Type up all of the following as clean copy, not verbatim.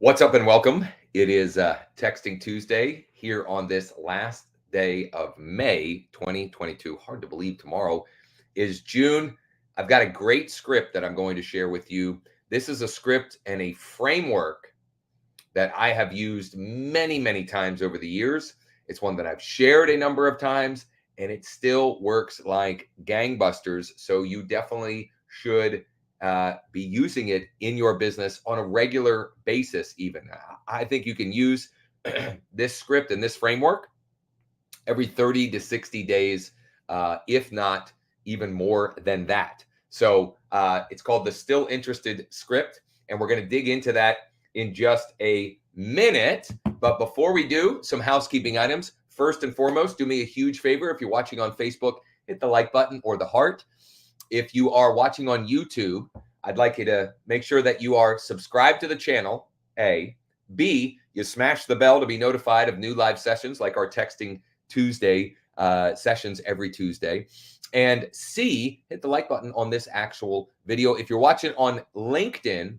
What's up and welcome. It is Texting Tuesday here on this last day of May 2022. Hard to believe tomorrow is June. I've got a great script that I'm going to share with you. This is a script and a framework that I have used many, many times over the years. It's one that I've shared a number of times and it still works like gangbusters. So you definitely should be using it in your business on a regular basis, even. I think you can use this script and this framework every 30 to 60 days, if not even more than that. So it's called the Still Interested script. And we're going to dig into that in just a minute. But before we do, some housekeeping items. First and foremost, do me a huge favor. If you're watching on Facebook, hit the like button or the heart. If you are watching on YouTube, I'd like you to make sure that you are subscribed to the channel, A. B, you smash the bell to be notified of new live sessions like our Texting Tuesday sessions every Tuesday. And C, hit the like button on this actual video. If you're watching on LinkedIn,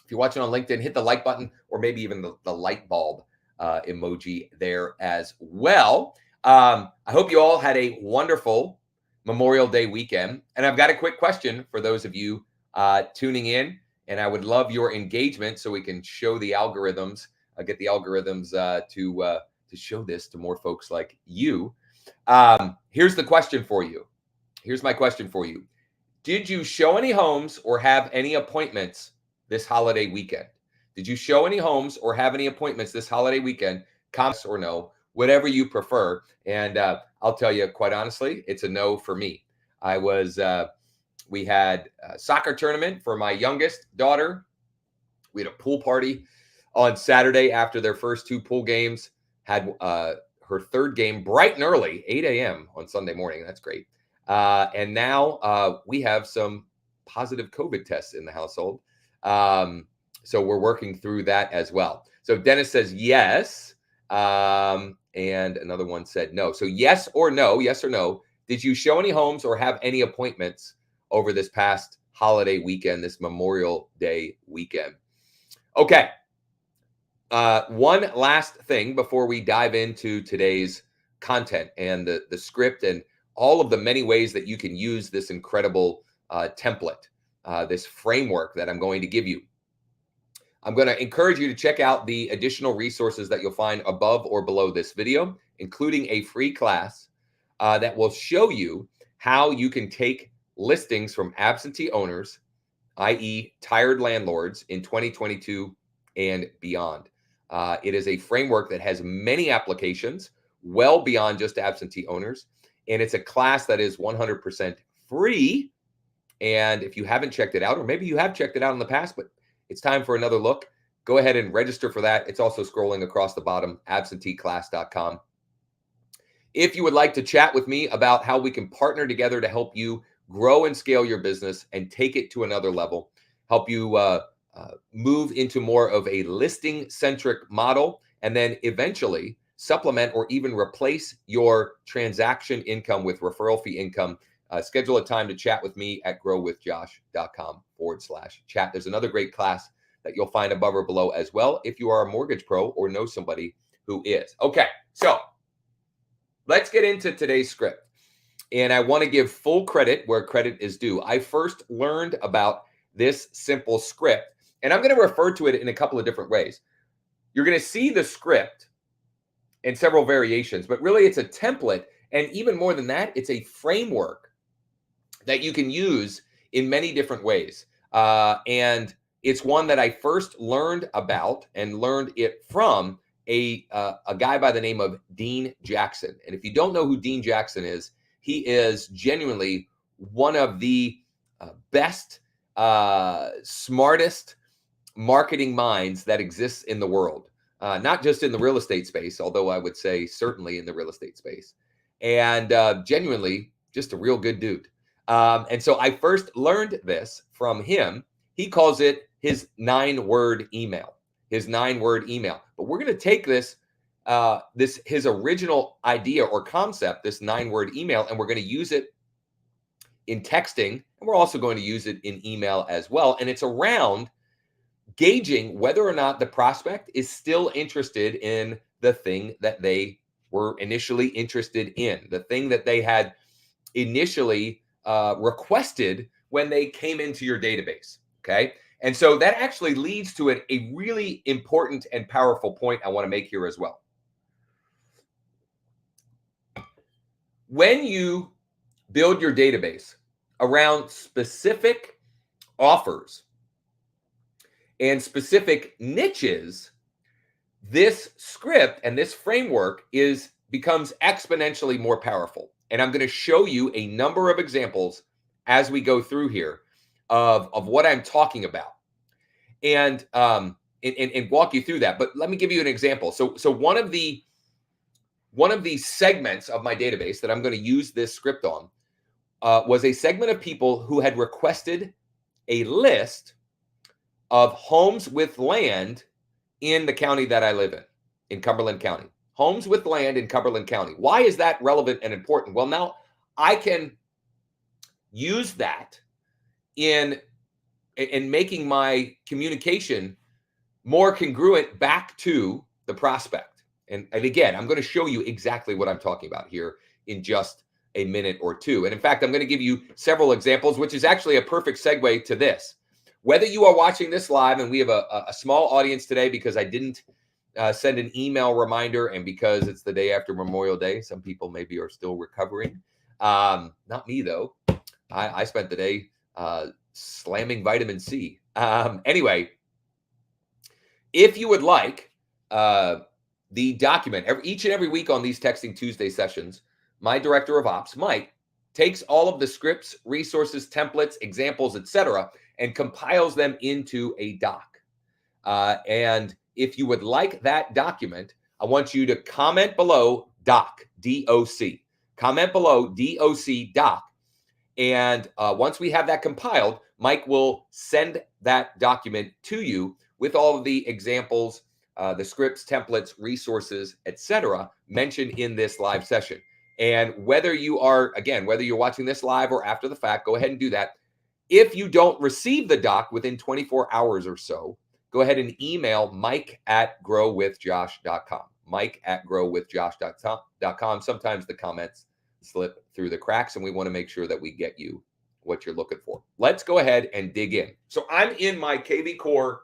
hit the like button or maybe even the light bulb emoji there as well. I hope you all had a wonderful Memorial Day weekend. And I've got a quick question for those of you tuning in. And I would love your engagement so we can show the algorithms, get the algorithms to show this to more folks like you. Here's the question for you. Here's my question for you. Did you show any homes or have any appointments this holiday weekend? Did you show any homes or have any appointments this holiday weekend? Comments or no, whatever you prefer. And I'll tell you, quite honestly, it's a no for me. We had a soccer tournament for my youngest daughter. We had a pool party on Saturday after their first two pool games. Had her third game bright and early, 8 a.m. on Sunday morning. That's great. And now we have some positive COVID tests in the household. So we're working through that as well. So Dennis says yes. And another one said no. So yes or no. Did you show any homes or have any appointments over this past holiday weekend, this Memorial Day weekend? Okay. One last thing before we dive into today's content and the script and all of the many ways that you can use this incredible template, this framework that I'm going to give you. I'm going to encourage you to check out the additional resources that you'll find above or below this video, including a free class that will show you how you can take listings from absentee owners, i.e. tired landlords in 2022 and beyond. It is a framework that has many applications well beyond just absentee owners. And it's a class that is 100% free. And if you haven't checked it out, or maybe you have checked it out in the past, but it's time for another look, go ahead and register for that. It's also scrolling across the bottom, absenteeclass.com. If you would like to chat with me about how we can partner together to help you grow and scale your business and take it to another level, help you move into more of a listing-centric model, and then eventually supplement or even replace your transaction income with referral fee income, schedule a time to chat with me at growwithjosh.com/chat. There's another great class that you'll find above or below as well if you are a mortgage pro or know somebody who is. Okay, so let's get into today's script. And I want to give full credit where credit is due. I first learned about this simple script, and I'm going to refer to it in a couple of different ways. You're going to see the script in several variations, but really it's a template. And even more than that, it's a framework that you can use in many different ways. And it's one that I first learned about and learned it from a guy by the name of Dean Jackson. And if you don't know who Dean Jackson is, he is genuinely one of the best, smartest marketing minds that exists in the world. Not just in the real estate space, although I would say certainly in the real estate space. And genuinely just a real good dude. And so I first learned this from him. He calls it his 9-word email, But we're going to take this, his original idea or concept, this 9-word email, and we're going to use it in texting. And we're also going to use it in email as well. And it's around gauging whether or not the prospect is still interested in the thing that they were initially interested in, the thing that they had initially requested when they came into your database. Okay. And so that actually leads to a really important and powerful point I want to make here as well. When you build your database around specific offers and specific niches, this script and this framework becomes exponentially more powerful. And I'm going to show you a number of examples as we go through here of what I'm talking about, and walk you through that. But let me give you an example. So one of the segments of my database that I'm going to use this script on was a segment of people who had requested a list of homes with land in the county that I live in Cumberland County. Homes with land in Cumberland County. Why is that relevant and important? Well, now I can use that in making my communication more congruent back to the prospect. And again, I'm going to show you exactly what I'm talking about here in just a minute or two. And in fact, I'm going to give you several examples, which is actually a perfect segue to this. Whether you are watching this live, and we have a small audience today because I didn't send an email reminder, and because it's the day after Memorial Day, some people maybe are still recovering. Not me, though. I spent the day slamming vitamin C. Anyway, if you would like the document, each and every week on these Texting Tuesday sessions, my director of ops, Mike, takes all of the scripts, resources, templates, examples, etc., and compiles them into a doc. And if you would like that document, I want you to comment below doc, D-O-C. Comment below D-O-C, doc. And once we have that compiled, Mike will send that document to you with all of the examples, the scripts, templates, resources, etc., mentioned in this live session. And whether you're watching this live or after the fact, go ahead and do that. If you don't receive the doc within 24 hours or so, go ahead and email mike@growwithjosh.com. mike@growwithjosh.com. Sometimes the comments slip through the cracks, and we want to make sure that we get you what you're looking for. Let's go ahead and dig in. So I'm in my KV Core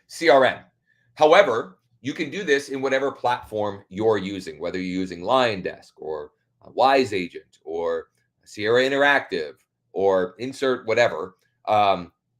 CRM. However, you can do this in whatever platform you're using, whether you're using LionDesk or Wise Agent or Sierra Interactive or insert whatever.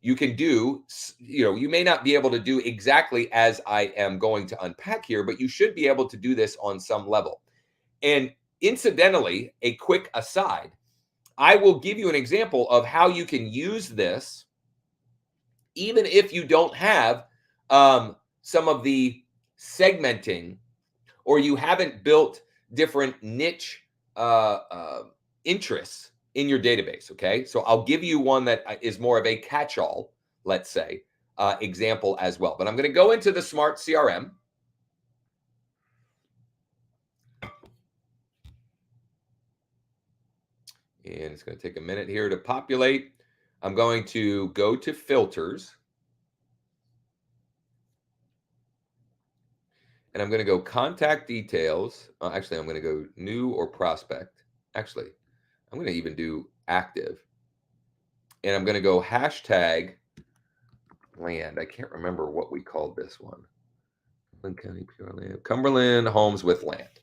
You can do, you may not be able to do exactly as I am going to unpack here, but you should be able to do this on some level. And incidentally, a quick aside, I will give you an example of how you can use this even if you don't have some of the segmenting, or you haven't built different niche interests in your database. Okay, so I'll give you one that is more of a catch-all, let's say, example as well. But I'm going to go into the Smart CRM. And it's going to take a minute here to populate. I'm going to go to filters. And I'm going to go contact details. Actually, I'm going to go new or prospect. Actually, I'm going to even do active. And I'm going to go hashtag land. I can't remember what we called this one. Cumberland County Pure Land. Cumberland Homes with Land.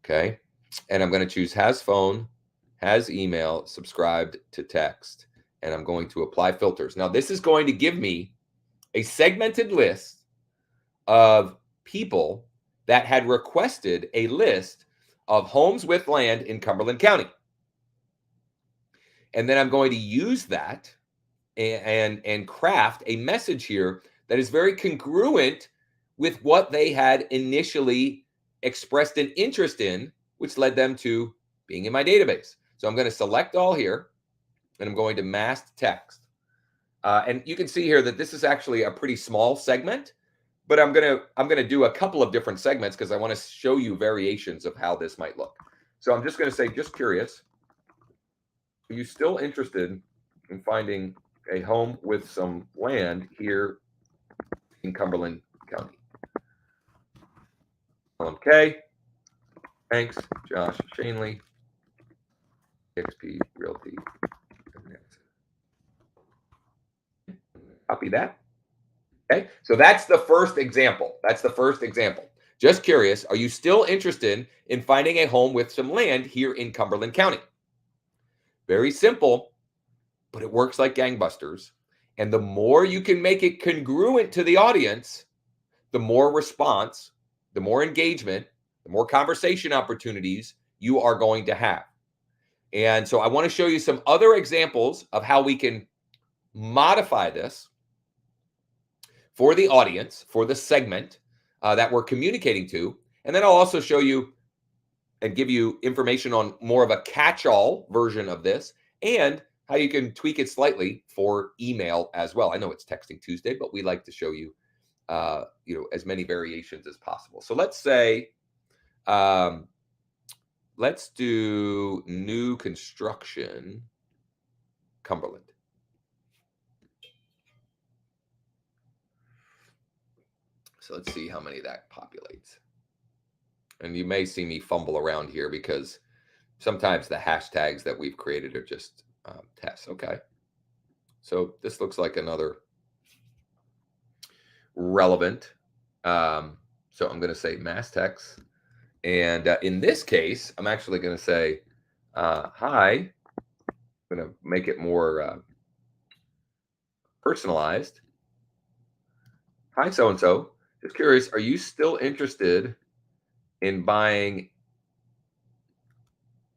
Okay. And I'm going to choose has phone, has email, subscribed to text. And I'm going to apply filters. Now, this is going to give me a segmented list of people that had requested a list of homes with land in Cumberland County. And then I'm going to use that and craft a message here that is very congruent with what they had initially expressed an interest in, which led them to being in my database. So I'm going to select all here, and I'm going to masked text. And you can see here that this is actually a pretty small segment, but I'm gonna do a couple of different segments because I want to show you variations of how this might look. So I'm just going to say, just curious, are you still interested in finding a home with some land here in Cumberland County. Okay. Thanks, Josh Schoenly, XP Realty. Copy that. Okay. So that's the first example. Just curious, are you still interested in finding a home with some land here in Cumberland County? Very simple, but it works like gangbusters. And the more you can make it congruent to the audience, the more response, the more engagement, the more conversation opportunities you are going to have. And so I want to show you some other examples of how we can modify this for the audience, for the segment that we're communicating to. And then I'll also show you and give you information on more of a catch-all version of this and how you can tweak it slightly for email as well. I know it's Texting Tuesday, but we like to show you, as many variations as possible. So let's say, let's do new construction, Cumberland. So let's see how many that populates. And you may see me fumble around here because sometimes the hashtags that we've created are just tests. Okay. So this looks like another relevant. So I'm going to say mass text. And in this case, I'm actually going to say, hi. I'm going to make it more personalized. Hi, so-and-so. Just curious, are you still interested in buying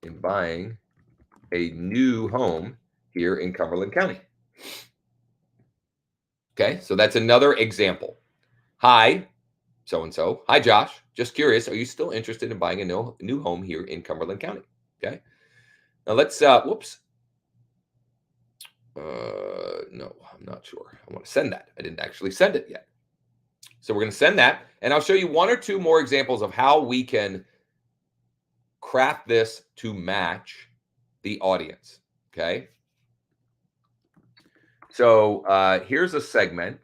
a new home here in Cumberland County? Okay, so that's another example. Hi, so-and-so. Hi, Josh. Just curious, are you still interested in buying a new home here in Cumberland County? Okay. Now let's, whoops. No, I'm not sure. I want to send that. I didn't actually send it yet. So we're going to send that, and I'll show you one or two more examples of how we can craft this to match the audience. Okay. So here's a segment.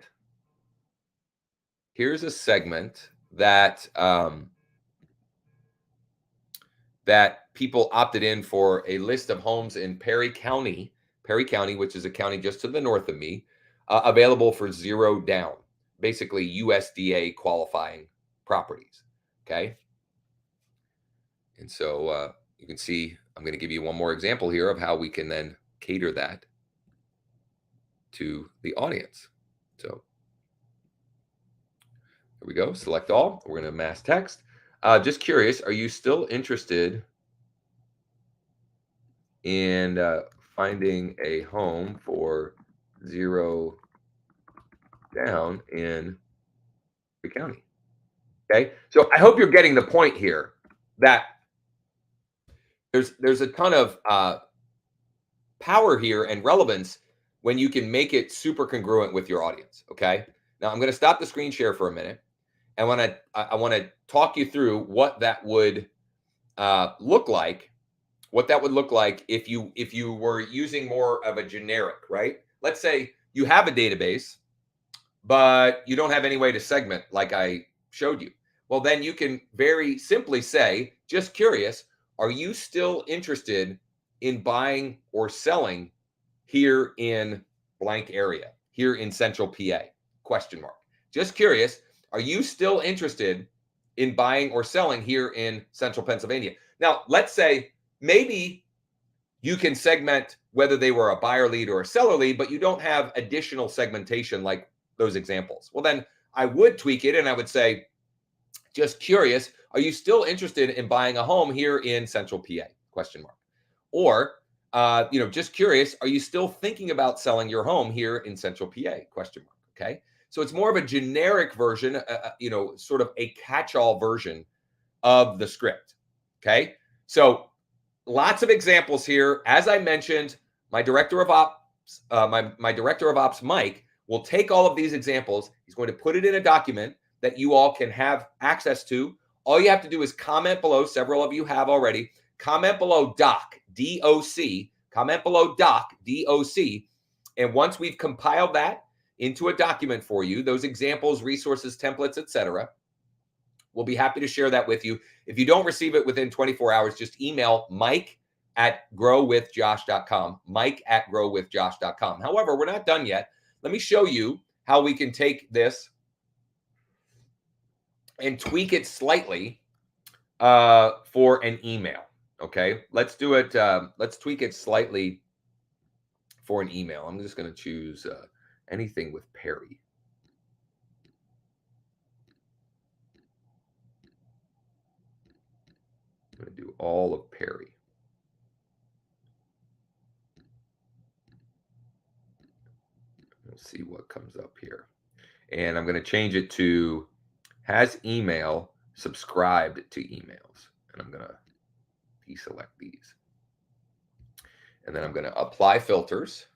That that people opted in for a list of homes in Perry County, which is a county just to the north of me, available for zero down, basically USDA qualifying properties. Okay. And so you can see, I'm going to give you one more example here of how we can then cater that to the audience. So here we go. Select all. We're going to mass text. Just curious, are you still interested in finding a home for zero down in the county? Okay. So I hope you're getting the point here that there's a ton of power here and relevance when you can make it super congruent with your audience. Okay. Now I'm going to stop the screen share for a minute. And I want to talk you through what that would look like. What that would look like if you were using more of a generic, right? Let's say you have a database, but you don't have any way to segment like I showed you. Well, then you can very simply say, just curious, are you still interested in buying or selling here in blank area, here in Central PA? Question mark. Just curious, are you still interested in buying or selling here in Central Pennsylvania? Now, let's say maybe you can segment whether they were a buyer lead or a seller lead, but you don't have additional segmentation like those examples. Well, then I would tweak it and I would say, just curious, are you still interested in buying a home here in Central PA? Question mark. Or, just curious, are you still thinking about selling your home here in Central PA? Question mark. Okay. So it's more of a generic version, sort of a catch-all version of the script. Okay. So lots of examples here. As I mentioned, my director of ops, my director of ops, Mike, will take all of these examples. He's going to put it in a document that you all can have access to. All you have to do is comment below. Several of you have already. Comment below doc, D-O-C, comment below doc, D-O-C, And once we've compiled that into a document for you, those examples, resources, templates, etc., we'll be happy to share that with you. If you don't receive it within 24 hours, just email mike@growwithjosh.com, mike@growwithjosh.com. However, we're not done yet. Let me show you how we can take this and tweak it slightly for an email. Okay, let's do it. Let's tweak it slightly for an email. I'm just going to choose anything with Perry. I'm going to do all of Perry. Let's see what comes up here. And I'm going to change it to has email subscribed to emails. And I'm going to deselect these. And then I'm going to apply filters.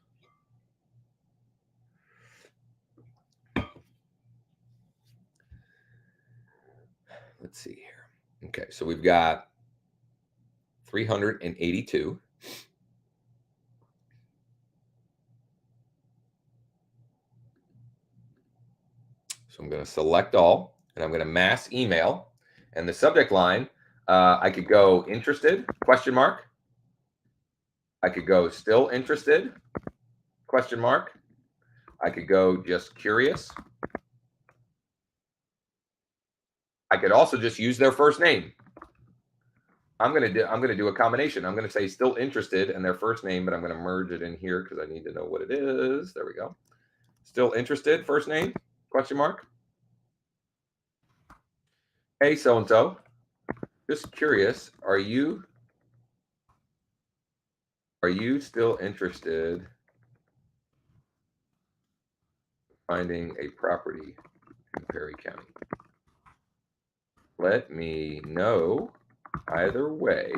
Let's see here. Okay, so we've got 382. So I'm going to select all, and I'm going to mass email. And the subject line, I could go interested, question mark. I could go still interested, question mark. I could go just curious. I could also just use their first name. I'm gonna do a combination. I'm gonna say still interested and their first name, but I'm gonna merge it in here because I need to know what it is. There we go. Still interested, first name, question mark. Hey, so-and-so, just curious, are you still interested finding a property in Perry County? Let me know either way.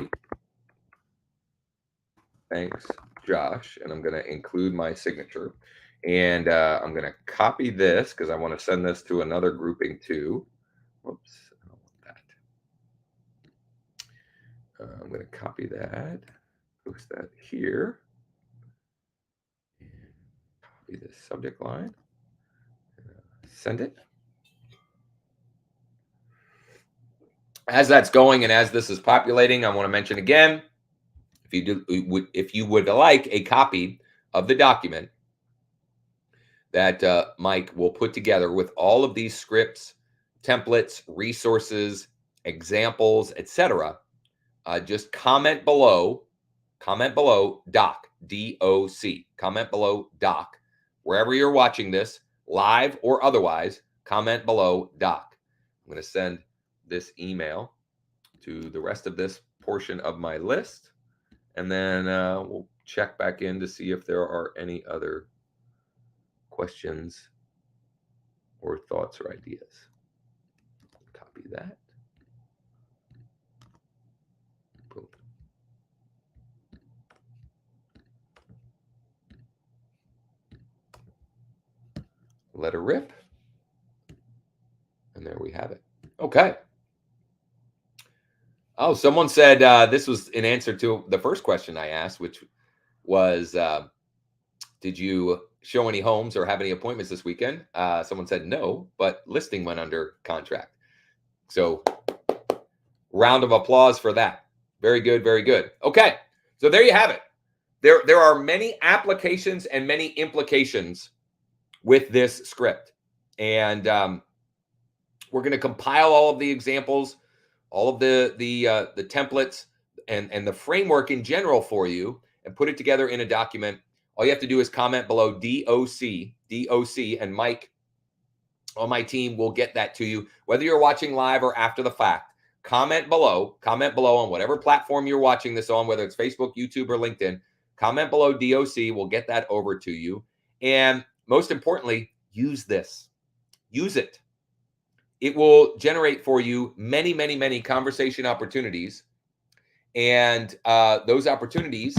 Thanks, Josh. And I'm going to include my signature. And I'm going to copy this because I want to send this to another grouping too. Whoops, I don't want that. I'm going to copy that, post that here, and copy this subject line, send it. As that's going and as this is populating, I want to mention again, if you would like a copy of the document that Mike will put together with all of these scripts, templates, resources, examples, etc., just comment below, doc, D-O-C, comment below doc, wherever you're watching this, live or otherwise, comment below doc. I'm going to send this email to the rest of this portion of my list, and then we'll check back in to see if there are any other questions or thoughts or ideas. Copy that. Boom. Let her rip. And there we have it. Okay. Oh, someone said this was in answer to the first question I asked, which was, did you show any homes or have any appointments this weekend? Someone said no, but listing went under contract. So round of applause for that. Very good, very good. Okay, so there you have it. There are many applications and many implications with this script. And we're going to compile all of the examples, all of the templates and the framework in general for you and put it together in a document. All you have to do is comment below DOC, and Mike on my team will get that to you, whether you're watching live or after the fact. Comment below on whatever platform you're watching this on, whether it's Facebook, YouTube, or LinkedIn. Comment below DOC. We'll get that over to you. And most importantly, use this. Use it. It will generate for you many, many, many conversation opportunities. And those opportunities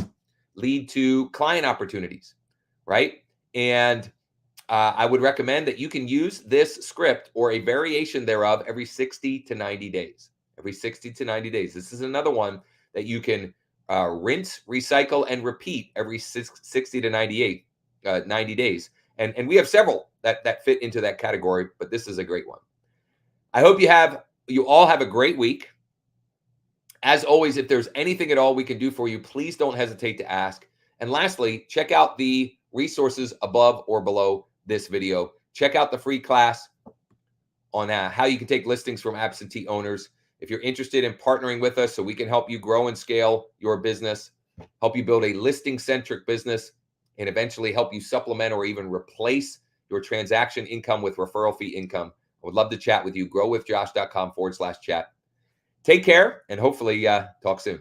lead to client opportunities, right? And I would recommend that you can use this script or a variation thereof every 60 to 90 days. Every 60 to 90 days. This is another one that you can rinse, recycle, and repeat every 60 to 98 90 days. And we have several that fit into that category, but this is a great one. I hope you all have a great week. As always, if there's anything at all we can do for you, please don't hesitate to ask. And lastly, check out the resources above or below this video. Check out the free class on how you can take listings from absentee owners. If you're interested in partnering with us so we can help you grow and scale your business, help you build a listing-centric business, and eventually help you supplement or even replace your transaction income with referral fee income, I would love to chat with you. Growwithjosh.com/chat. Take care and hopefully talk soon.